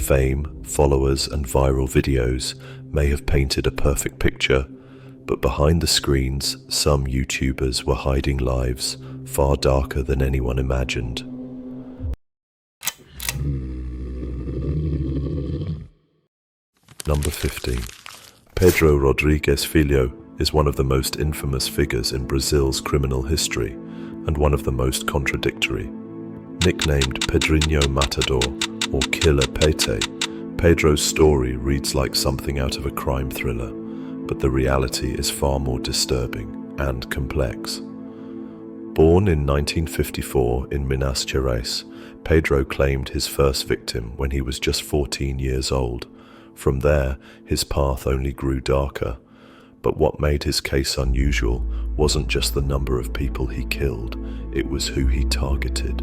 Fame, followers, and viral videos may have painted a perfect picture, but behind the screens, some YouTubers were hiding lives far darker than anyone imagined. Number 15. Pedro Rodrigues Filho is one of the most infamous figures in Brazil's criminal history and one of the most contradictory. Nicknamed Pedrinho Matador or Killer Pete, Pedro's story reads like something out of a crime thriller, but the reality is far more disturbing and complex. Born in 1954 in Minas Gerais, Pedro claimed his first victim when he was just 14 years old. From there, his path only grew darker. But what made his case unusual wasn't just the number of people he killed, it was who he targeted.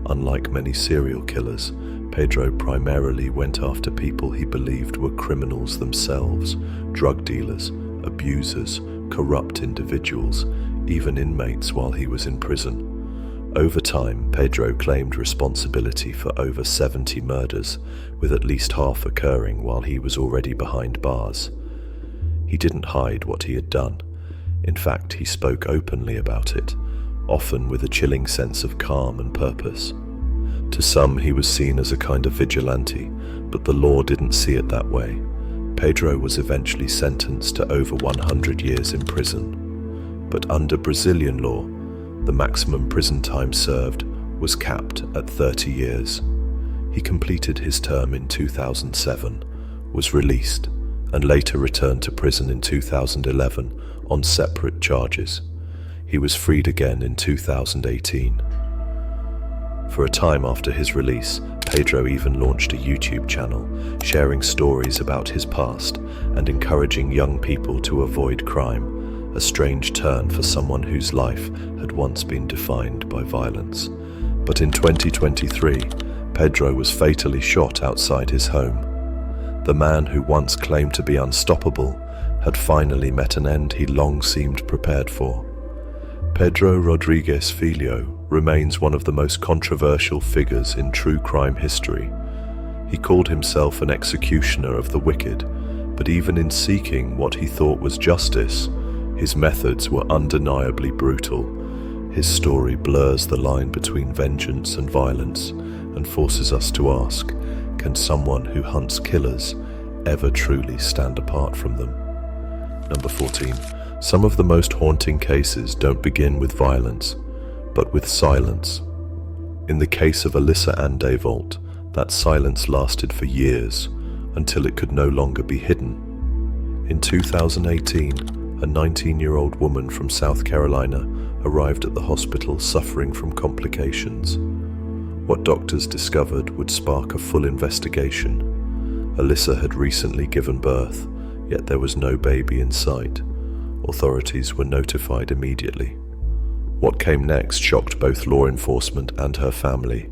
Unlike many serial killers, Pedro primarily went after people he believed were criminals themselves, drug dealers, abusers, corrupt individuals, even inmates while he was in prison. Over time, Pedro claimed responsibility for over 70 murders, with at least half occurring while he was already behind bars. He didn't hide what he had done. In fact, he spoke openly about it, often with a chilling sense of calm and purpose. To some, he was seen as a kind of vigilante, but the law didn't see it that way. Pedro was eventually sentenced to over 100 years in prison. But under Brazilian law, the maximum prison time served was capped at 30 years. He completed his term in 2007, was released, and later returned to prison in 2011 on separate charges. He was freed again in 2018. For a time after his release, Pedro even launched a YouTube channel, sharing stories about his past and encouraging young people to avoid crime, a strange turn for someone whose life had once been defined by violence. But in 2023, Pedro was fatally shot outside his home. The man who once claimed to be unstoppable had finally met an end he long seemed prepared for. Pedro Rodrigues Filho remains one of the most controversial figures in true crime history. He called himself an executioner of the wicked, but even in seeking what he thought was justice, his methods were undeniably brutal. His story blurs the line between vengeance and violence and forces us to ask, can someone who hunts killers ever truly stand apart from them? Number 14. Some of the most haunting cases don't begin with violence, but with silence. In the case of Alyssa Devault, that silence lasted for years, until it could no longer be hidden. In 2018, a 19-year-old woman from South Carolina arrived at the hospital suffering from complications. What doctors discovered would spark a full investigation. Alyssa had recently given birth, yet there was no baby in sight. Authorities were notified immediately. What came next shocked both law enforcement and her family.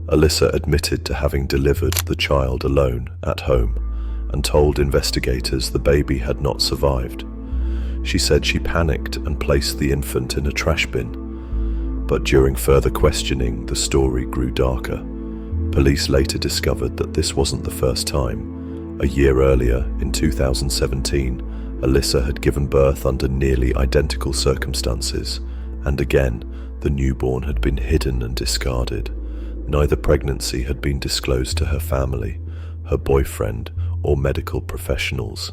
Alyssa admitted to having delivered the child alone at home and told investigators the baby had not survived. She said she panicked and placed the infant in a trash bin. But during further questioning, the story grew darker. Police later discovered that this wasn't the first time. A year earlier, in 2017, Alyssa had given birth under nearly identical circumstances, and again, the newborn had been hidden and discarded. Neither pregnancy had been disclosed to her family, her boyfriend, or medical professionals.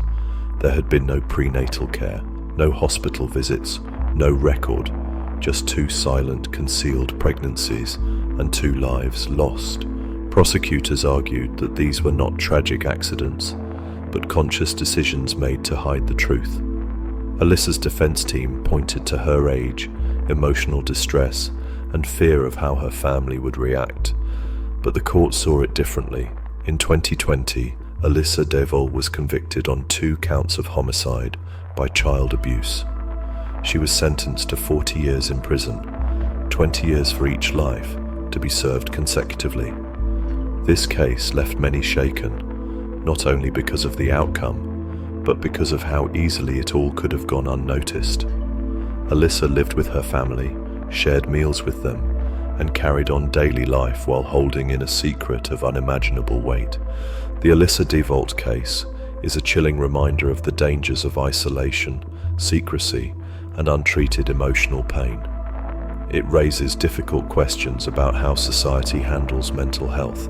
There had been no prenatal care, no hospital visits, no record, just 2 silent, concealed pregnancies and 2 lives lost. Prosecutors argued that these were not tragic accidents, but conscious decisions made to hide the truth. Alyssa's defense team pointed to her age, emotional distress, and fear of how her family would react. But the court saw it differently. In 2020, Alyssa Devault was convicted on 2 counts of homicide by child abuse. She was sentenced to 40 years in prison, 20 years for each life, to be served consecutively. This case left many shaken, not only because of the outcome, but because of how easily it all could have gone unnoticed. Alyssa lived with her family, shared meals with them, and carried on daily life while holding in a secret of unimaginable weight. The Alyssa Devault case is a chilling reminder of the dangers of isolation, secrecy, and untreated emotional pain. It raises difficult questions about how society handles mental health,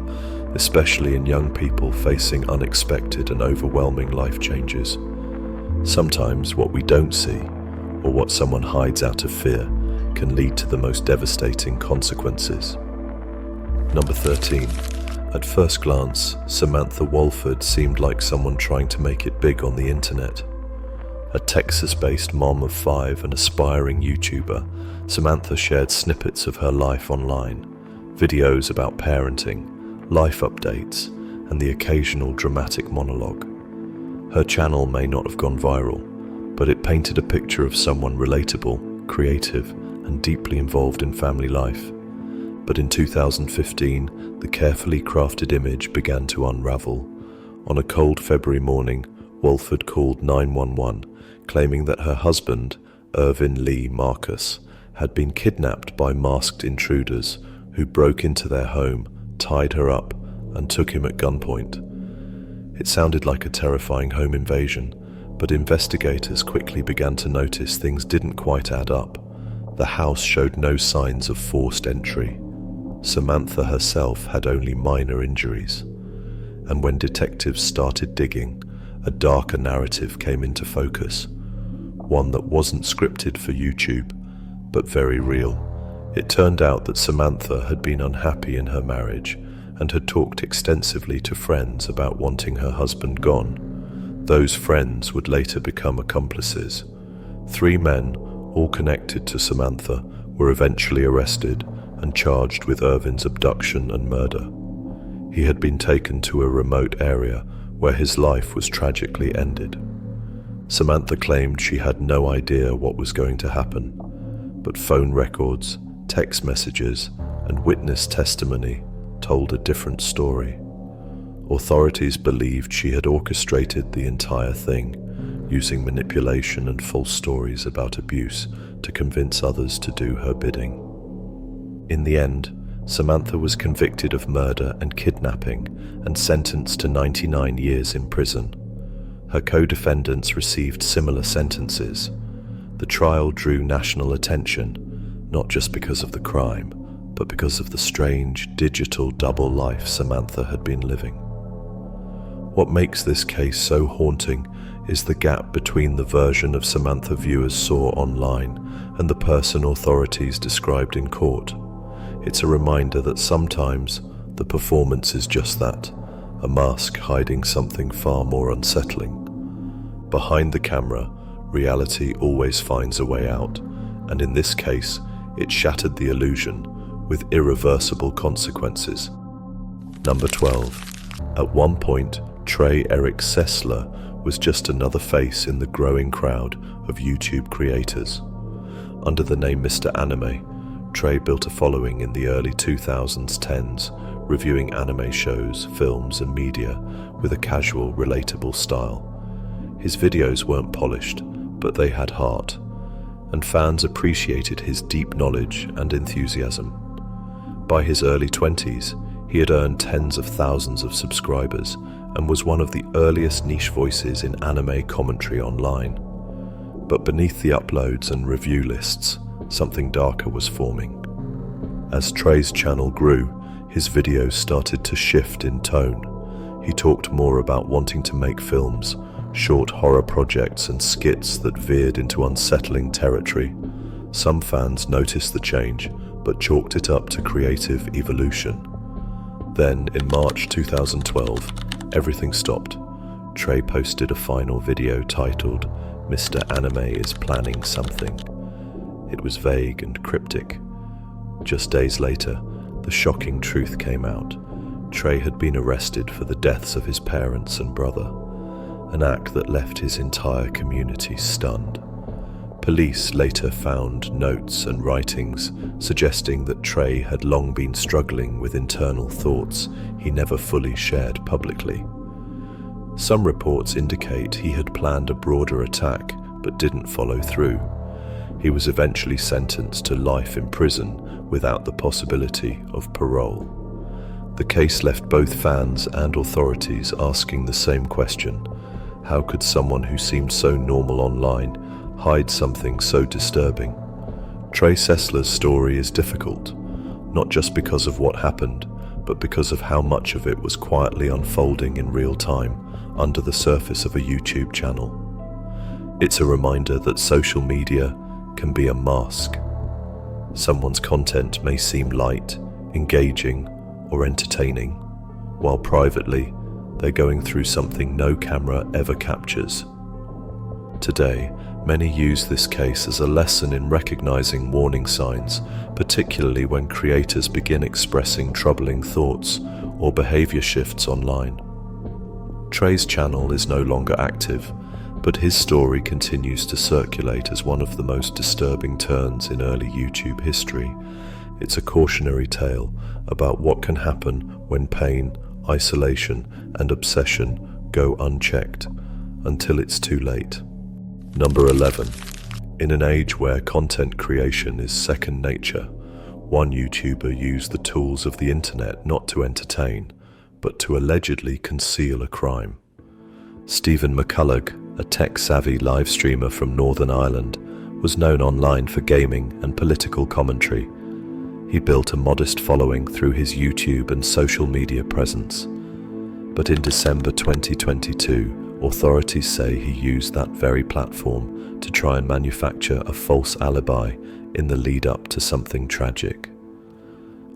especially in young people facing unexpected and overwhelming life changes. Sometimes what we don't see, or what someone hides out of fear, can lead to the most devastating consequences. Number 13. At first glance, Samantha Walford seemed like someone trying to make it big on the internet. A Texas-based mom of 5 and aspiring YouTuber, Samantha shared snippets of her life online, videos about parenting, life updates, and the occasional dramatic monologue. Her channel may not have gone viral, but it painted a picture of someone relatable, creative, and deeply involved in family life. But in 2015, the carefully crafted image began to unravel. On a cold February morning, Walford called 911, claiming that her husband, Irvin Lee Marcus, had been kidnapped by masked intruders who broke into their home, tied her up, and took him at gunpoint. It sounded like a terrifying home invasion, but investigators quickly began to notice things didn't quite add up. The house showed no signs of forced entry. Samantha herself had only minor injuries. And when detectives started digging, a darker narrative came into focus. One that wasn't scripted for YouTube, but very real. It turned out that Samantha had been unhappy in her marriage and had talked extensively to friends about wanting her husband gone. Those friends would later become accomplices. 3 men, all connected to Samantha, were eventually arrested and charged with Irvin's abduction and murder. He had been taken to a remote area where his life was tragically ended. Samantha claimed she had no idea what was going to happen, but phone records, text messages, and witness testimony told a different story. Authorities believed she had orchestrated the entire thing, using manipulation and false stories about abuse to convince others to do her bidding. In the end, Samantha was convicted of murder and kidnapping and sentenced to 99 years in prison. Her co-defendants received similar sentences. The trial drew national attention, not just because of the crime, but because of the strange digital double life Samantha had been living. What makes this case so haunting is the gap between the version of Samantha viewers saw online and the person authorities described in court. It's a reminder that sometimes the performance is just that, a mask hiding something far more unsettling. Behind the camera, reality always finds a way out, and in this case, it shattered the illusion with irreversible consequences. Number 12. At one point, Trey Eric Sessler was just another face in the growing crowd of YouTube creators. Under the name Mr. Anime, Trey built a following in the early 2010s, reviewing anime shows, films, and media with a casual, relatable style. His videos weren't polished, but they had heart, and fans appreciated his deep knowledge and enthusiasm. By his early 20s, he had earned tens of thousands of subscribers and was one of the earliest niche voices in anime commentary online. But beneath the uploads and review lists, something darker was forming. As Trey's channel grew, his videos started to shift in tone. He talked more about wanting to make films, short horror projects, and skits that veered into unsettling territory. Some fans noticed the change, but chalked it up to creative evolution. Then, in March 2012, everything stopped. Trey posted a final video titled, "Mr. Anime is planning something." It was vague and cryptic. Just days later, the shocking truth came out. Trey had been arrested for the deaths of his parents and brother, an act that left his entire community stunned. Police later found notes and writings suggesting that Trey had long been struggling with internal thoughts he never fully shared publicly. Some reports indicate he had planned a broader attack but didn't follow through. He was eventually sentenced to life in prison without the possibility of parole. The case left both fans and authorities asking the same question: how could someone who seemed so normal online hide something so disturbing? Trey Sessler's story is difficult, not just because of what happened, but because of how much of it was quietly unfolding in real time under the surface of a YouTube channel. It's a reminder that social media can be a mask. Someone's content may seem light, engaging, or entertaining, while privately they're going through something no camera ever captures. Today, many use this case as a lesson in recognizing warning signs, particularly when creators begin expressing troubling thoughts or behavior shifts online. Trey's channel is no longer active, but his story continues to circulate as one of the most disturbing turns in early YouTube history. It's a cautionary tale about what can happen when pain, isolation, and obsession go unchecked until it's too late. Number 11. In an age where content creation is second nature, one YouTuber used the tools of the internet not to entertain, but to allegedly conceal a crime. Stephen McCullik, a tech-savvy live streamer from Northern Ireland, was known online for gaming and political commentary. He built a modest following through his YouTube and social media presence. But in December 2022, authorities say he used that very platform to try and manufacture a false alibi in the lead-up to something tragic.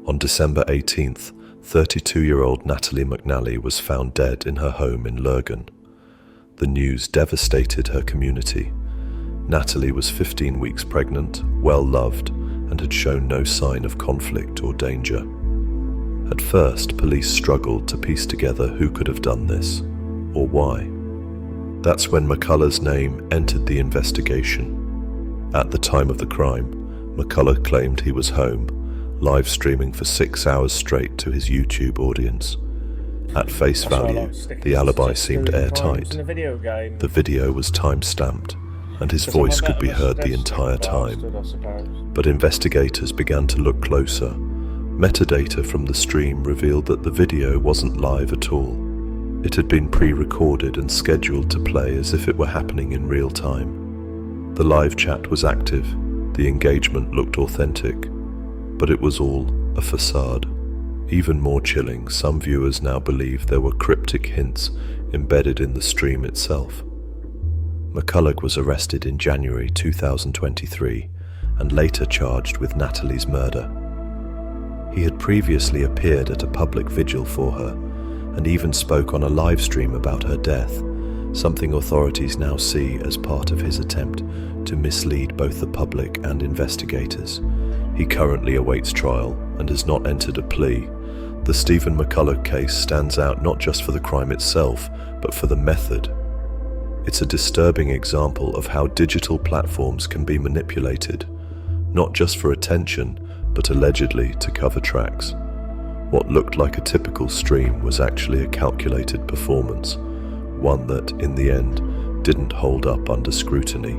On December 18th, 32-year-old Natalie McNally was found dead in her home in Lurgan. The news devastated her community. Natalie was 15 weeks pregnant, well-loved, and had shown no sign of conflict or danger. At first, police struggled to piece together who could have done this, or why. That's when McCullough's name entered the investigation. At the time of the crime, McCullough claimed he was home, live streaming for 6 hours straight to his YouTube audience. At face value, the alibi seemed airtight. The video was time-stamped, and his voice could be heard the entire time. But investigators began to look closer. Metadata from the stream revealed that the video wasn't live at all. It had been pre-recorded and scheduled to play as if it were happening in real time. The live chat was active, the engagement looked authentic, but it was all a facade. Even more chilling, some viewers now believe there were cryptic hints embedded in the stream itself. McCulloch was arrested in January 2023 and later charged with Natalie's murder. He had previously appeared at a public vigil for her and even spoke on a live stream about her death, something authorities now see as part of his attempt to mislead both the public and investigators. He currently awaits trial and has not entered a plea. The Stephen McCulloch case stands out not just for the crime itself, but for the method. It's a disturbing example of how digital platforms can be manipulated, not just for attention, but allegedly to cover tracks. What looked like a typical stream was actually a calculated performance, one that, in the end, didn't hold up under scrutiny.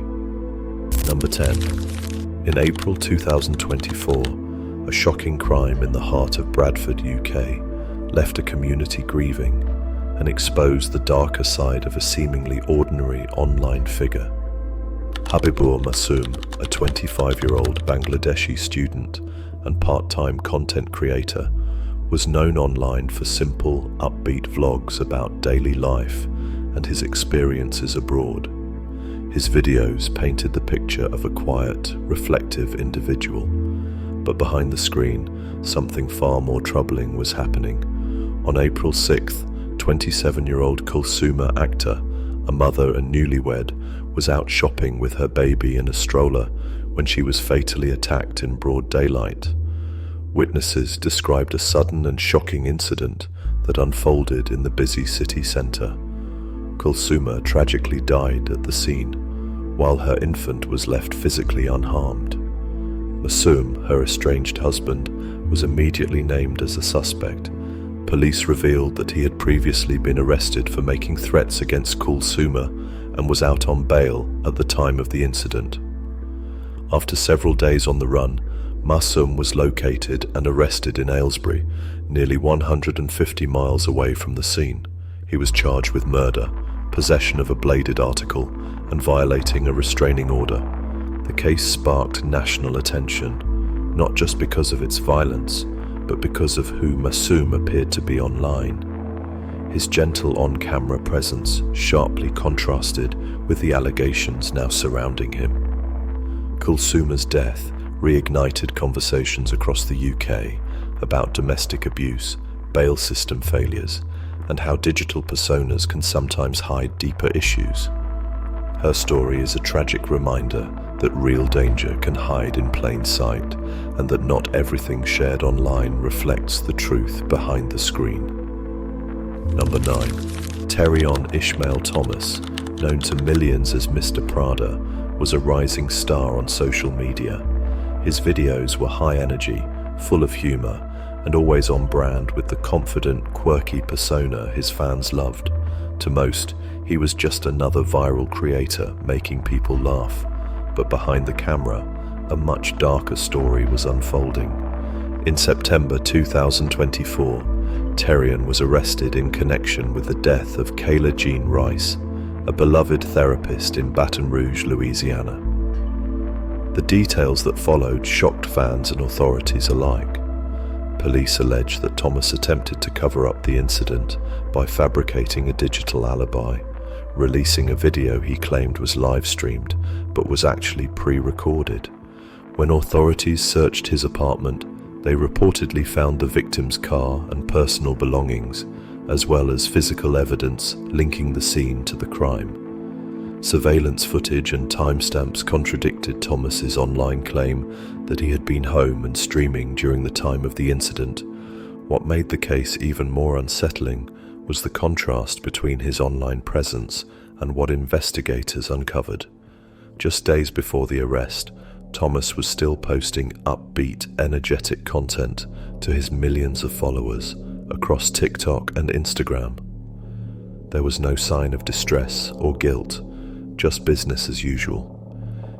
Number 10. In April 2024, a shocking crime in the heart of Bradford, UK, left a community grieving and exposed the darker side of a seemingly ordinary online figure. Habibur Masum, a 25-year-old Bangladeshi student and part-time content creator, was known online for simple, upbeat vlogs about daily life and his experiences abroad. His videos painted the picture of a quiet, reflective individual. But behind the screen, something far more troubling was happening. On April 6th, 27-year-old Kulsuma Akhtar, a mother and newlywed, was out shopping with her baby in a stroller when she was fatally attacked in broad daylight. Witnesses described a sudden and shocking incident that unfolded in the busy city centre. Kulsuma tragically died at the scene, while her infant was left physically unharmed. Masum, her estranged husband, was immediately named as a suspect. Police revealed that he had previously been arrested for making threats against Kulsuma and was out on bail at the time of the incident. After several days on the run, Masum was located and arrested in Aylesbury, nearly 150 miles away from the scene. He was charged with murder, possession of a bladed article, and violating a restraining order. The case sparked national attention, not just because of its violence, but because of who Masum appeared to be online. His gentle on-camera presence sharply contrasted with the allegations now surrounding him. Kulsuma's death reignited conversations across the UK about domestic abuse, bail system failures, and how digital personas can sometimes hide deeper issues. Her story is a tragic reminder that real danger can hide in plain sight, and that not everything shared online reflects the truth behind the screen. Number 9. Terion Ishmael Thomas, known to millions as Mr. Prada, was a rising star on social media. His videos were high energy, full of humor, and always on brand with the confident, quirky persona his fans loved. To most, he was just another viral creator making people laugh. But behind the camera, a much darker story was unfolding. In September 2024, Terion was arrested in connection with the death of Kayla Jean Rice, a beloved therapist in Baton Rouge, Louisiana. The details that followed shocked fans and authorities alike. Police allege that Thomas attempted to cover up the incident by fabricating a digital alibi, releasing a video he claimed was live-streamed but was actually pre-recorded. When authorities searched his apartment, they reportedly found the victim's car and personal belongings, as well as physical evidence linking the scene to the crime. Surveillance footage and timestamps contradicted Thomas's online claim that he had been home and streaming during the time of the incident. What made the case even more unsettling was the contrast between his online presence and what investigators uncovered. Just days before the arrest, Thomas was still posting upbeat, energetic content to his millions of followers across TikTok and Instagram. There was no sign of distress or guilt, just business as usual.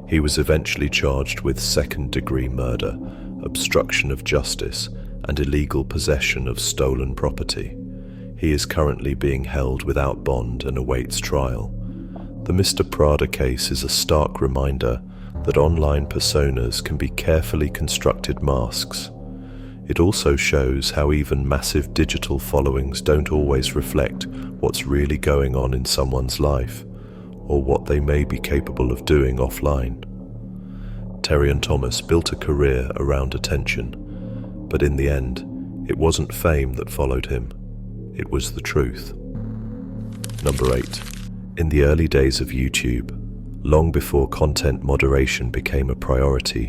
He was eventually charged with second-degree murder, obstruction of justice, and illegal possession of stolen property. He is currently being held without bond and awaits trial. The Mr. Prada case is a stark reminder that online personas can be carefully constructed masks. It also shows how even massive digital followings don't always reflect what's really going on in someone's life, or what they may be capable of doing offline. Terion Thomas built a career around attention, but in the end, it wasn't fame that followed him. It was the truth. Number 8. In the early days of YouTube, long before content moderation became a priority,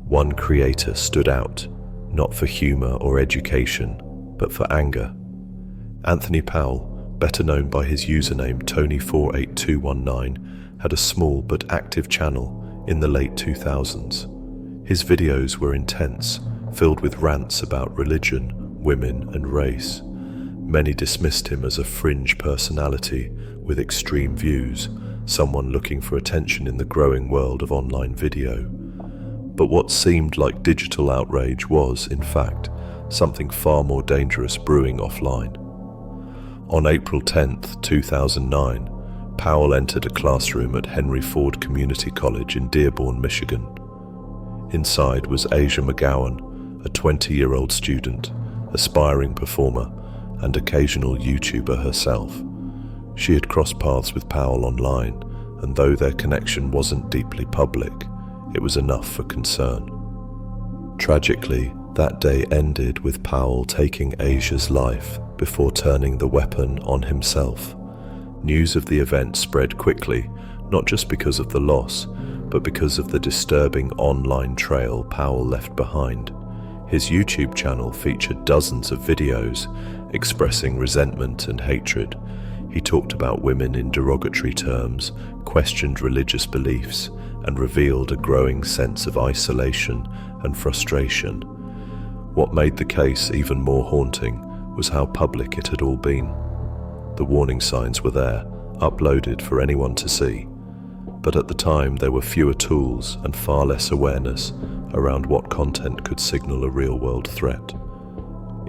one creator stood out, not for humor or education, but for anger. Anthony Powell, better known by his username Tony48219, had a small but active channel in the late 2000s. His videos were intense, filled with rants about religion, women, and race. Many dismissed him as a fringe personality with extreme views, someone looking for attention in the growing world of online video. But what seemed like digital outrage was, in fact, something far more dangerous brewing offline. On April 10th, 2009, Powell entered a classroom at Henry Ford Community College in Dearborn, Michigan. Inside was Asia McGowan, a 20-year-old student, aspiring performer, and occasional YouTuber herself. She had crossed paths with Powell online, and though their connection wasn't deeply public, it was enough for concern. Tragically, that day ended with Powell taking Asia's life before turning the weapon on himself. News of the event spread quickly, not just because of the loss, but because of the disturbing online trail Powell left behind. His YouTube channel featured dozens of videos expressing resentment and hatred. He talked about women in derogatory terms, questioned religious beliefs, and revealed a growing sense of isolation and frustration. What made the case even more haunting was how public it had all been. The warning signs were there, uploaded for anyone to see. but at the time there were fewer tools and far less awareness around what content could signal a real-world threat.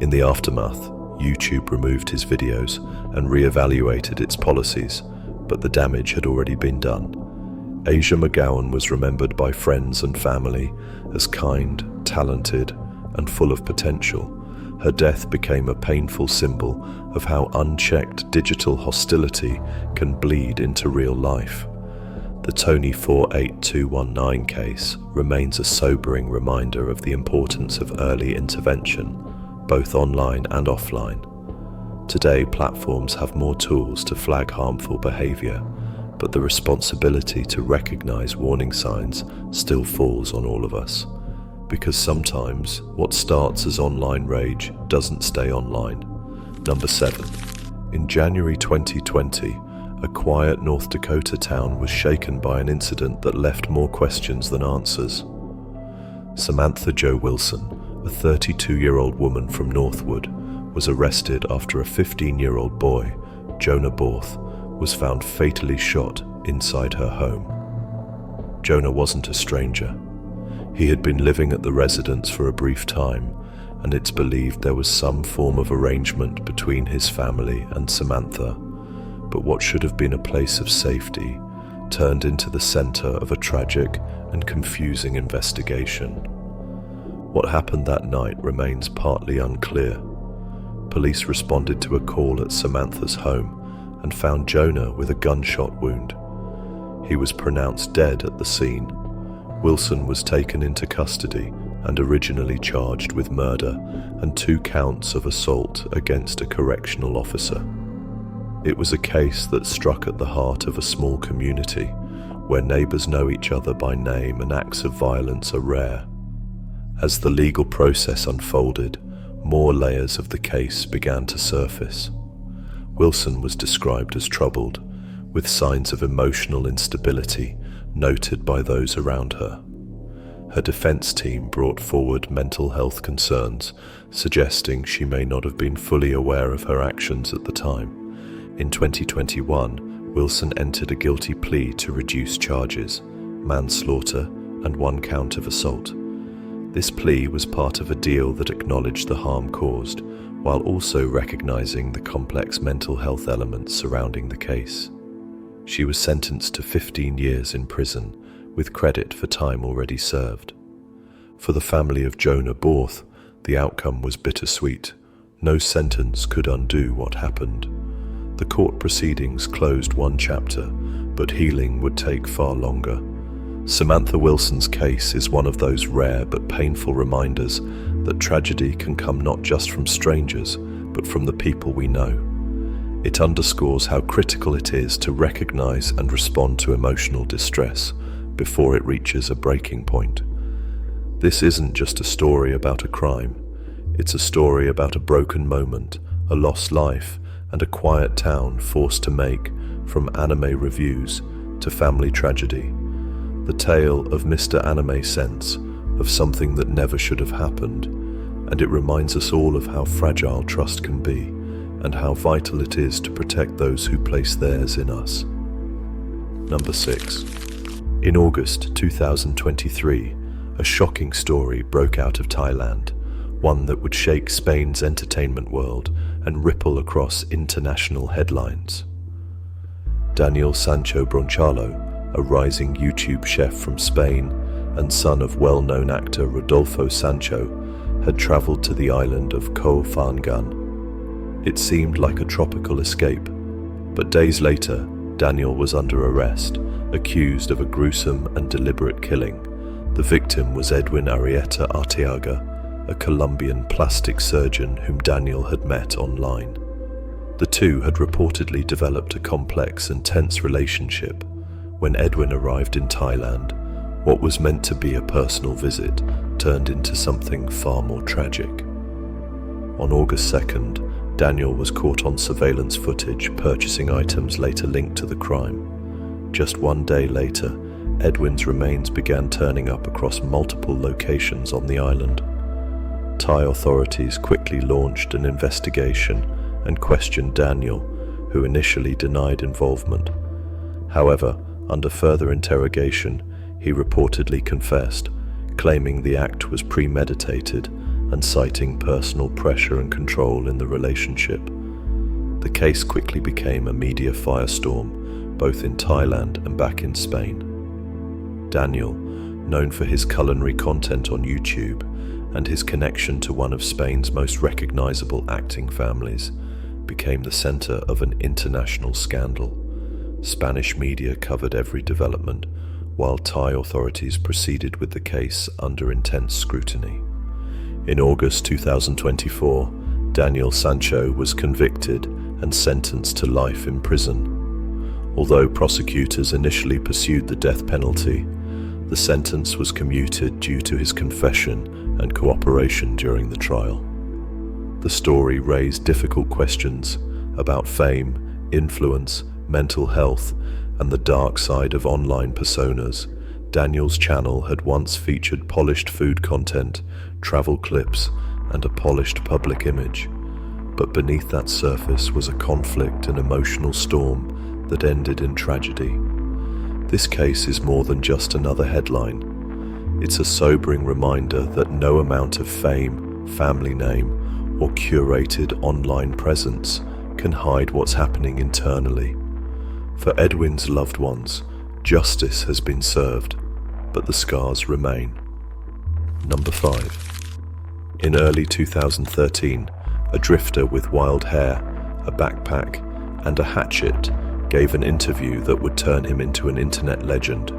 In the aftermath, YouTube removed his videos and re-evaluated its policies, but the damage had already been done. Asia McGowan was remembered by friends and family as kind, talented, and full of potential. Her death became a painful symbol of how unchecked digital hostility can bleed into real life. The Tony 48219 case remains a sobering reminder of the importance of early intervention, both online and offline. Today, platforms have more tools to flag harmful behavior, but the responsibility to recognize warning signs still falls on all of us. Because sometimes what starts as online rage doesn't stay online. Number 7. In January 2020, a quiet North Dakota town was shaken by an incident that left more questions than answers. Samantha Jo Wilson, a 32-year-old woman from Northwood, was arrested after a 15-year-old boy, Jonah Borth, was found fatally shot inside her home. Jonah wasn't a stranger. He had been living at the residence for a brief time, and it's believed there was some form of arrangement between his family and Samantha. But what should have been a place of safety turned into the center of a tragic and confusing investigation. What happened that night remains partly unclear. Police responded to a call at Samantha's home and found Jonah with a gunshot wound. He was pronounced dead at the scene. Wilson was taken into custody and originally charged with murder and 2 counts of assault against a correctional officer. It was a case that struck at the heart of a small community where neighbors know each other by name and acts of violence are rare. As the legal process unfolded, more layers of the case began to surface. Wilson was described as troubled, with signs of emotional instability noted by those around her. Her defense team brought forward mental health concerns, suggesting she may not have been fully aware of her actions at the time. In 2021, Wilson entered a guilty plea to reduce charges, manslaughter, and 1 count of assault. This plea was part of a deal that acknowledged the harm caused, while also recognizing the complex mental health elements surrounding the case. She was sentenced to 15 years in prison, with credit for time already served. For the family of Jonah Borth, the outcome was bittersweet. No sentence could undo what happened. The court proceedings closed one chapter, but healing would take far longer. Samantha Wilson's case is one of those rare but painful reminders that tragedy can come not just from strangers, but from the people we know. It underscores how critical it is to recognize and respond to emotional distress before it reaches a breaking point. This isn't just a story about a crime. It's a story about a broken moment, a lost life, and a quiet town forced to make, from anime reviews to family tragedy, the tale of Mr. Anime Sense, of something that never should have happened, and it reminds us all of how fragile trust can be, and how vital it is to protect those who place theirs in us. Number 6. In August 2023, a shocking story broke out of Thailand, one that would shake Spain's entertainment world and ripple across international headlines. Daniel Sancho Bronchalo, a rising YouTube chef from Spain and son of well-known actor Rodolfo Sancho, had traveled to the island of Koh Phangan. It seemed like a tropical escape, but days later, Daniel was under arrest, accused of a gruesome and deliberate killing. The victim was Edwin Arrieta Arteaga, a Colombian plastic surgeon whom Daniel had met online. The two had reportedly developed a complex and tense relationship. When Edwin arrived in Thailand, what was meant to be a personal visit turned into something far more tragic. On August 2nd, Daniel was caught on surveillance footage purchasing items later linked to the crime. Just 1 day later, Edwin's remains began turning up across multiple locations on the island. Thai authorities quickly launched an investigation and questioned Daniel, who initially denied involvement. However, Under further interrogation, he reportedly confessed, claiming the act was premeditated and citing personal pressure and control in the relationship. The case quickly became a media firestorm, both in Thailand and back in Spain. Daniel, known for his culinary content on YouTube and his connection to one of Spain's most recognizable acting families, became the center of an international scandal. Spanish media covered every development, while Thai authorities proceeded with the case under intense scrutiny. In August 2024, Daniel Sancho was convicted and sentenced to life in prison. Although prosecutors initially pursued the death penalty, the sentence was commuted due to his confession and cooperation during the trial. The story raised difficult questions about fame, influence, mental health, and the dark side of online personas. Daniel's channel had once featured polished food content, travel clips, and a polished public image. But beneath that surface was a conflict and emotional storm that ended in tragedy. This case is more than just another headline. It's a sobering reminder that no amount of fame, family name, or curated online presence can hide what's happening internally. For Edwin's loved ones, justice has been served, but the scars remain. Number 5. In early 2013, a drifter with wild hair, a backpack, and a hatchet gave an interview that would turn him into an internet legend.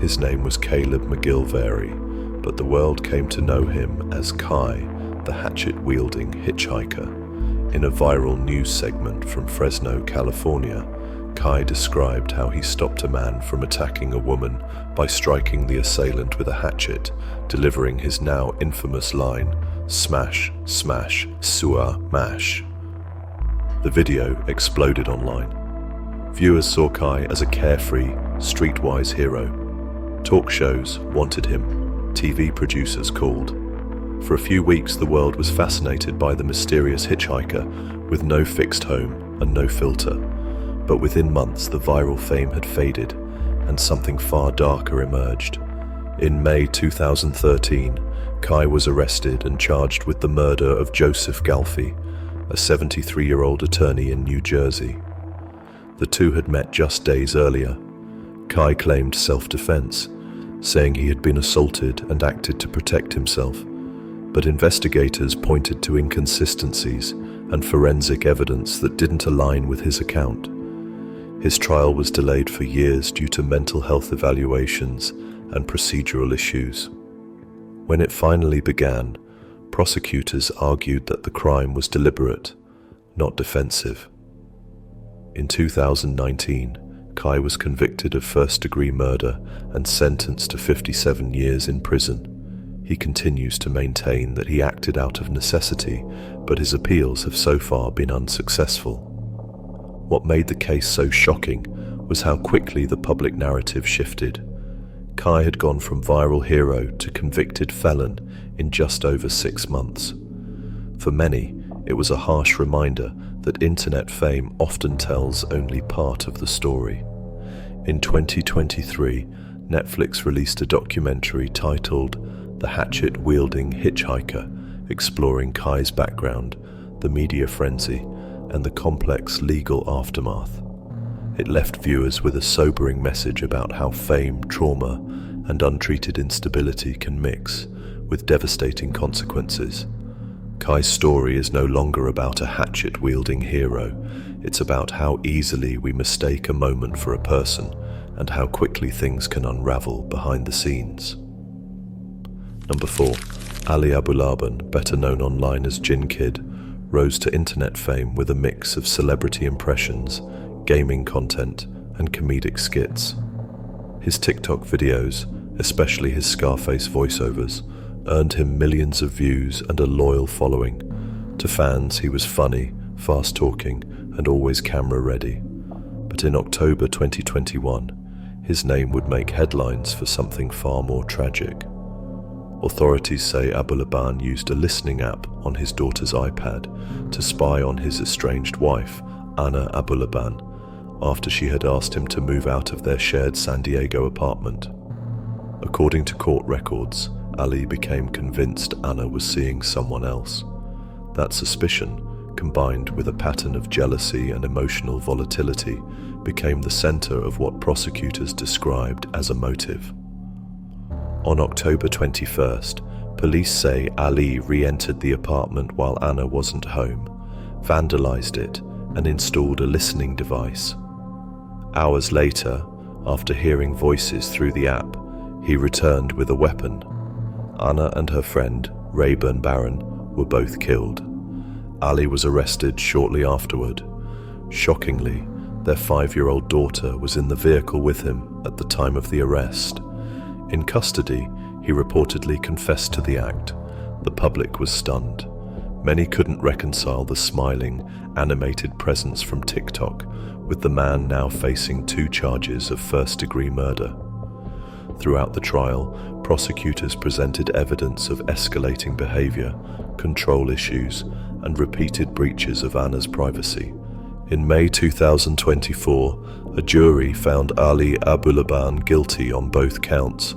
His name was Caleb McGillvy, but the world came to know him as Kai, the hatchet-wielding hitchhiker. In a viral news segment from Fresno, California, Kai described how he stopped a man from attacking a woman by striking the assailant with a hatchet, delivering his now infamous line, "Smash, smash, sewer, mash." The video exploded online. Viewers saw Kai as a carefree, streetwise hero. Talk shows wanted him. TV producers called. For a few weeks, the world was fascinated by the mysterious hitchhiker with no fixed home and no filter. But within months, the viral fame had faded, and something far darker emerged. In May 2013, Kai was arrested and charged with the murder of Joseph Galfi, a 73-year-old attorney in New Jersey. The two had met just days earlier. Kai claimed self-defense, saying he had been assaulted and acted to protect himself. But investigators pointed to inconsistencies and forensic evidence that didn't align with his account. His trial was delayed for years due to mental health evaluations and procedural issues. When it finally began, prosecutors argued that the crime was deliberate, not defensive. In 2019, Kai was convicted of first-degree murder and sentenced to 57 years in prison. He continues to maintain that he acted out of necessity, but his appeals have so far been unsuccessful. What made the case so shocking was how quickly the public narrative shifted. Kai had gone from viral hero to convicted felon in just over 6 months. For many, it was a harsh reminder that internet fame often tells only part of the story. In 2023, Netflix released a documentary titled The Hatchet-Wielding Hitchhiker, exploring Kai's background, the media frenzy, and the complex legal aftermath. It left viewers with a sobering message about how fame, trauma, and untreated instability can mix, with devastating consequences. Kai's story is no longer about a hatchet-wielding hero. It's about how easily we mistake a moment for a person, and how quickly things can unravel behind the scenes. Number 4. Ali AbuLaban, better known online as Jin Kid, rose to internet fame with a mix of celebrity impressions, gaming content, and comedic skits. His TikTok videos, especially his Scarface voiceovers, earned him millions of views and a loyal following. To fans, he was funny, fast-talking, and always camera-ready. But in October 2021, his name would make headlines for something far more tragic. Authorities say AbuLaban used a listening app on his daughter's iPad to spy on his estranged wife, Anna AbuLaban, after she had asked him to move out of their shared San Diego apartment. According to court records, Ali became convinced Anna was seeing someone else. That suspicion, combined with a pattern of jealousy and emotional volatility, became the center of what prosecutors described as a motive. On October 21st, police say Ali re-entered the apartment while Anna wasn't home, vandalized it, and installed a listening device. Hours later, after hearing voices through the app, he returned with a weapon. Anna and her friend, Rayburn Barron, were both killed. Ali was arrested shortly afterward. Shockingly, their 5-year-old daughter was in the vehicle with him at the time of the arrest. In custody, he reportedly confessed to the act. The public was stunned. Many couldn't reconcile the smiling, animated presence from TikTok with the man now facing 2 charges of first-degree murder. Throughout the trial, prosecutors presented evidence of escalating behavior, control issues, and repeated breaches of Anna's privacy. In May 2024, a jury found Ali AbuLaban guilty on both counts.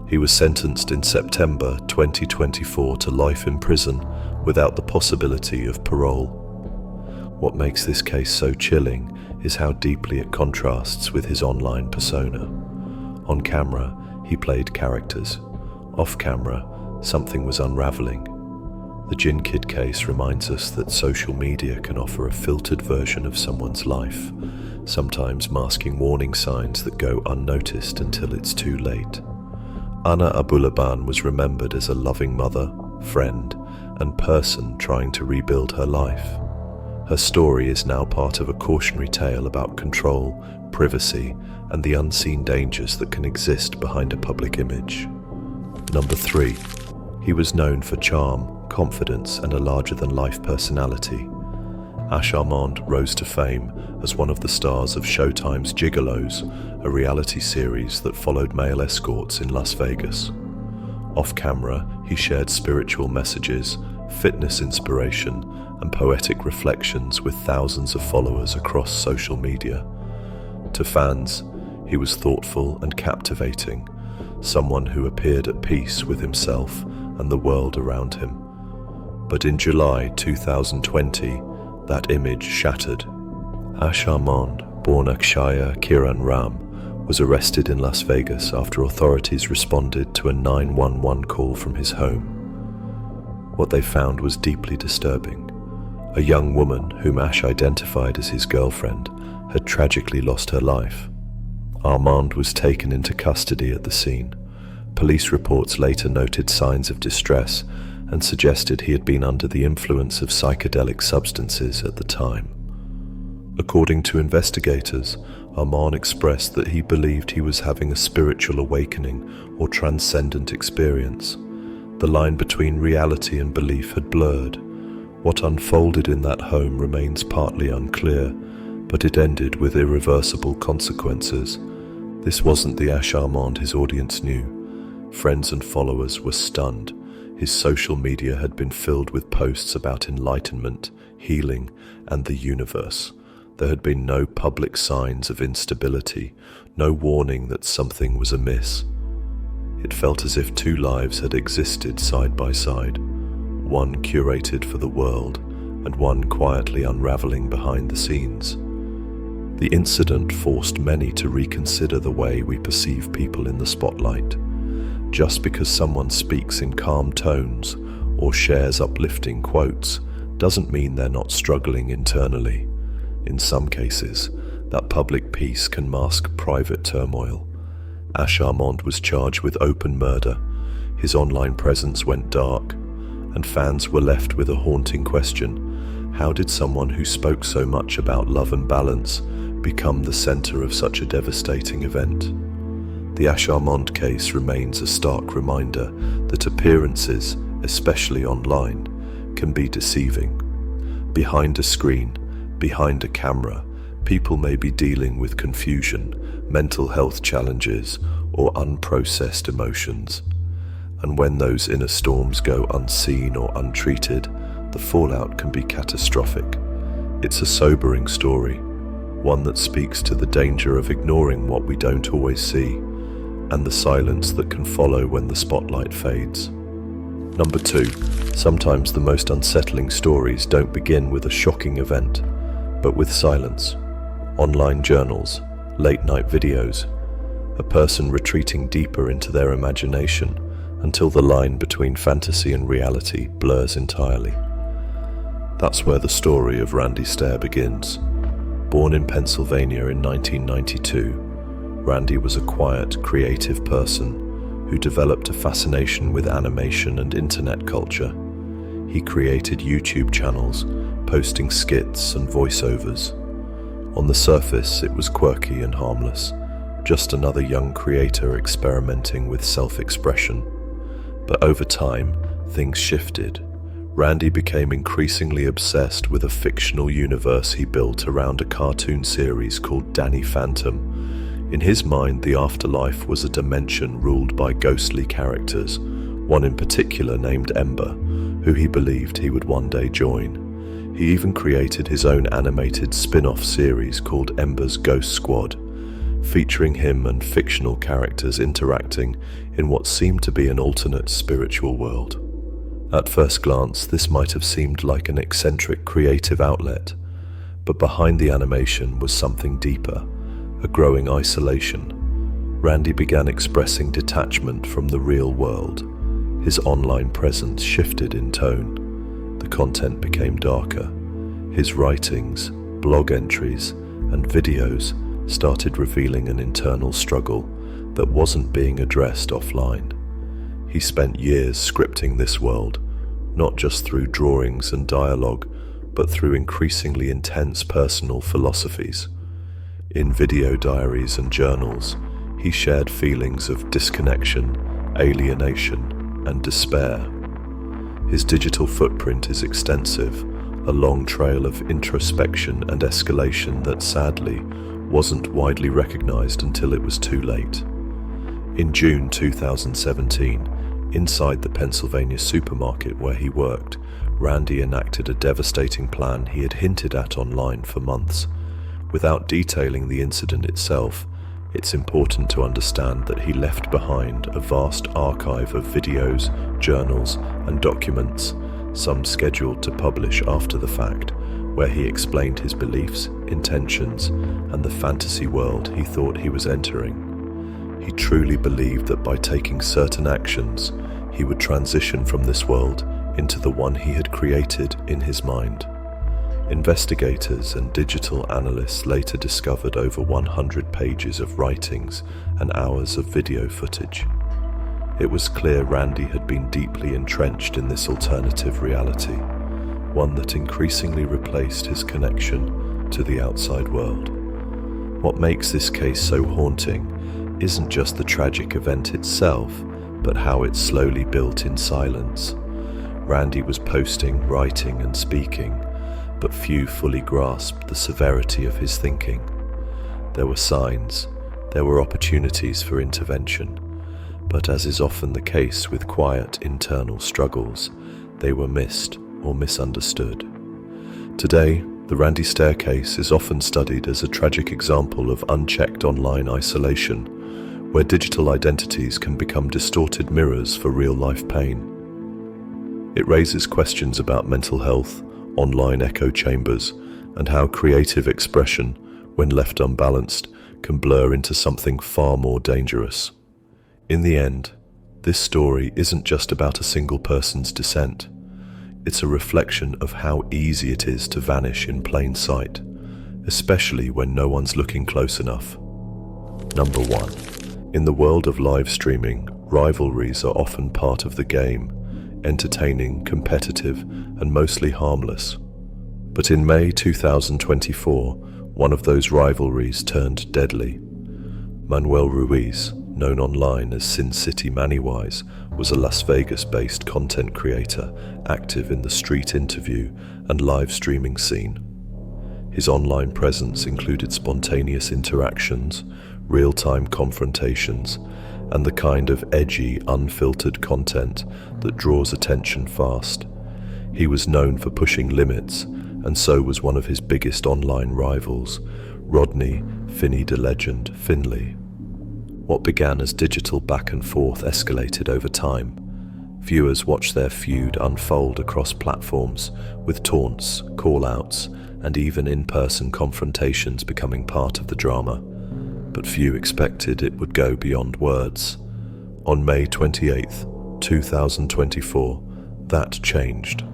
He was sentenced in September 2024 to life in prison without the possibility of parole. What makes this case so chilling is how deeply it contrasts with his online persona. On camera, he played characters. Off camera, something was unraveling. The Gin Kid case reminds us that social media can offer a filtered version of someone's life, sometimes masking warning signs that go unnoticed until it's too late. Anna AbuLaban was remembered as a loving mother, friend, and person trying to rebuild her life. Her story is now part of a cautionary tale about control, privacy, and the unseen dangers that can exist behind a public image. Number 3. He was known for charm, confidence, and a larger-than-life personality. Ash Armand rose to fame as one of the stars of Showtime's Gigolos, a reality series that followed male escorts in Las Vegas. Off-camera, he shared spiritual messages, fitness inspiration, and poetic reflections with thousands of followers across social media. To fans, he was thoughtful and captivating, someone who appeared at peace with himself and the world around him. But in July 2020, that image shattered. Ash Armand, born Akshaya Kiran Ram, was arrested in Las Vegas after authorities responded to a 911 call from his home. What they found was deeply disturbing. A young woman, whom Ash identified as his girlfriend, had tragically lost her life. Armand was taken into custody at the scene. Police reports later noted signs of distress and suggested he had been under the influence of psychedelic substances at the time. According to investigators, Armand expressed that he believed he was having a spiritual awakening or transcendent experience. The line between reality and belief had blurred. What unfolded in that home remains partly unclear, but it ended with irreversible consequences. This wasn't the Ash Armand his audience knew. Friends and followers were stunned. His social media had been filled with posts about enlightenment, healing, and the universe. There had been no public signs of instability, no warning that something was amiss. It felt as if 2 lives had existed side by side, one curated for the world and one quietly unraveling behind the scenes. The incident forced many to reconsider the way we perceive people in the spotlight. Just because someone speaks in calm tones or shares uplifting quotes doesn't mean they're not struggling internally. In some cases, that public peace can mask private turmoil. Ash Armand was charged with open murder. His online presence went dark, and fans were left with a haunting question: how did someone who spoke so much about love and balance become the center of such a devastating event? The Ash Armand case remains a stark reminder that appearances, especially online, can be deceiving. Behind a screen, behind a camera, people may be dealing with confusion, mental health challenges, or unprocessed emotions. And when those inner storms go unseen or untreated, the fallout can be catastrophic. It's a sobering story, one that speaks to the danger of ignoring what we don't always see, and the silence that can follow when the spotlight fades. Number 2, sometimes the most unsettling stories don't begin with a shocking event, but with silence. Online journals, late-night videos, a person retreating deeper into their imagination until the line between fantasy and reality blurs entirely. That's where the story of Randy Stair begins. Born in Pennsylvania in 1992, Randy was a quiet, creative person who developed a fascination with animation and internet culture. He created YouTube channels, posting skits and voiceovers. On the surface, it was quirky and harmless, just another young creator experimenting with self-expression. But over time, things shifted. Randy became increasingly obsessed with a fictional universe he built around a cartoon series called Danny Phantom. In his mind, the afterlife was a dimension ruled by ghostly characters, one in particular named Ember, who he believed he would one day join. He even created his own animated spin-off series called Ember's Ghost Squad, featuring him and fictional characters interacting in what seemed to be an alternate spiritual world. At first glance, this might have seemed like an eccentric creative outlet, but behind the animation was something deeper, a growing isolation. Randy began expressing detachment from the real world. His online presence shifted in tone. The content became darker. His writings, blog entries, and videos started revealing an internal struggle that wasn't being addressed offline. He spent years scripting this world, not just through drawings and dialogue, but through increasingly intense personal philosophies. In video diaries and journals, he shared feelings of disconnection, alienation, and despair. His digital footprint is extensive, a long trail of introspection and escalation that sadly wasn't widely recognized until it was too late. In June 2017, inside the Pennsylvania supermarket where he worked, Randy enacted a devastating plan he had hinted at online for months. Without detailing the incident itself, it's important to understand that he left behind a vast archive of videos, journals, and documents, some scheduled to publish after the fact, where he explained his beliefs, intentions, and the fantasy world he thought he was entering. He truly believed that by taking certain actions, he would transition from this world into the one he had created in his mind. Investigators and digital analysts later discovered over 100 pages of writings and hours of video footage. It was clear Randy had been deeply entrenched in this alternative reality, one that increasingly replaced his connection to the outside world. What makes this case so haunting isn't just the tragic event itself, but how it slowly built in silence. Randy was posting, writing, and speaking, but few fully grasped the severity of his thinking. There were signs, there were opportunities for intervention, but as is often the case with quiet internal struggles, they were missed or misunderstood. Today, the Randy Stair case is often studied as a tragic example of unchecked online isolation, where digital identities can become distorted mirrors for real-life pain. It raises questions about mental health, online echo chambers, and how creative expression, when left unbalanced, can blur into something far more dangerous. In the end, this story isn't just about a single person's descent. It's a reflection of how easy it is to vanish in plain sight, especially when no one's looking close enough. Number 1. In the world of live streaming, rivalries are often part of the game, entertaining, competitive, and mostly harmless. But in May 2024, one of those rivalries turned deadly. Manuel Ruiz, known online as Sin City Mannywise, was a Las Vegas-based content creator active in the street interview and live streaming scene. His online presence included spontaneous interactions, real-time confrontations, and the kind of edgy, unfiltered content that draws attention fast. He was known for pushing limits, and so was one of his biggest online rivals, Rodney Finny de Legend Finley. What began as digital back and forth escalated over time. Viewers watched their feud unfold across platforms, with taunts, call-outs, and even in-person confrontations becoming part of the drama. But few expected it would go beyond words. On May 28, 2024, that changed.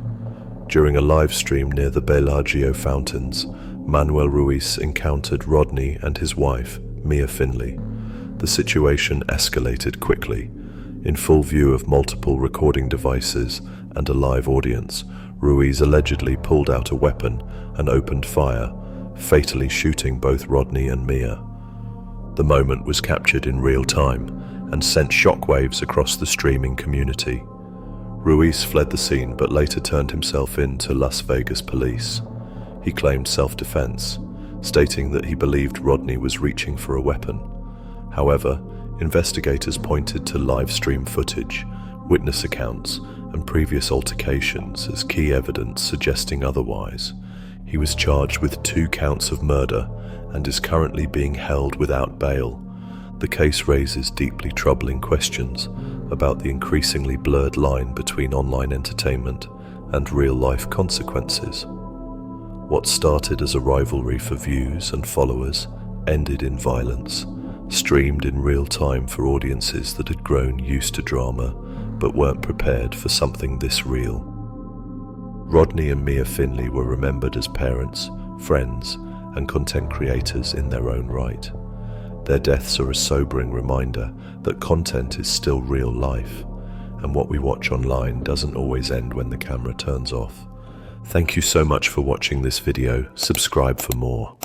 During a live stream near the Bellagio fountains, Manuel Ruiz encountered Rodney and his wife, Mia Finley. The situation escalated quickly. In full view of multiple recording devices and a live audience, Ruiz allegedly pulled out a weapon and opened fire, fatally shooting both Rodney and Mia. The moment was captured in real time and sent shockwaves across the streaming community. Ruiz fled the scene but later turned himself in to Las Vegas police. He claimed self-defense, stating that he believed Rodney was reaching for a weapon. However, investigators pointed to live stream footage, witness accounts, and previous altercations as key evidence suggesting otherwise. He was charged with 2 counts of murder and is currently being held without bail. The case raises deeply troubling questions about the increasingly blurred line between online entertainment and real-life consequences. What started as a rivalry for views and followers ended in violence, streamed in real time for audiences that had grown used to drama but weren't prepared for something this real. Rodney and Mia Finley were remembered as parents, friends, and content creators in their own right. Their deaths are a sobering reminder that content is still real life, and what we watch online doesn't always end when the camera turns off. Thank you so much for watching this video. Subscribe for more.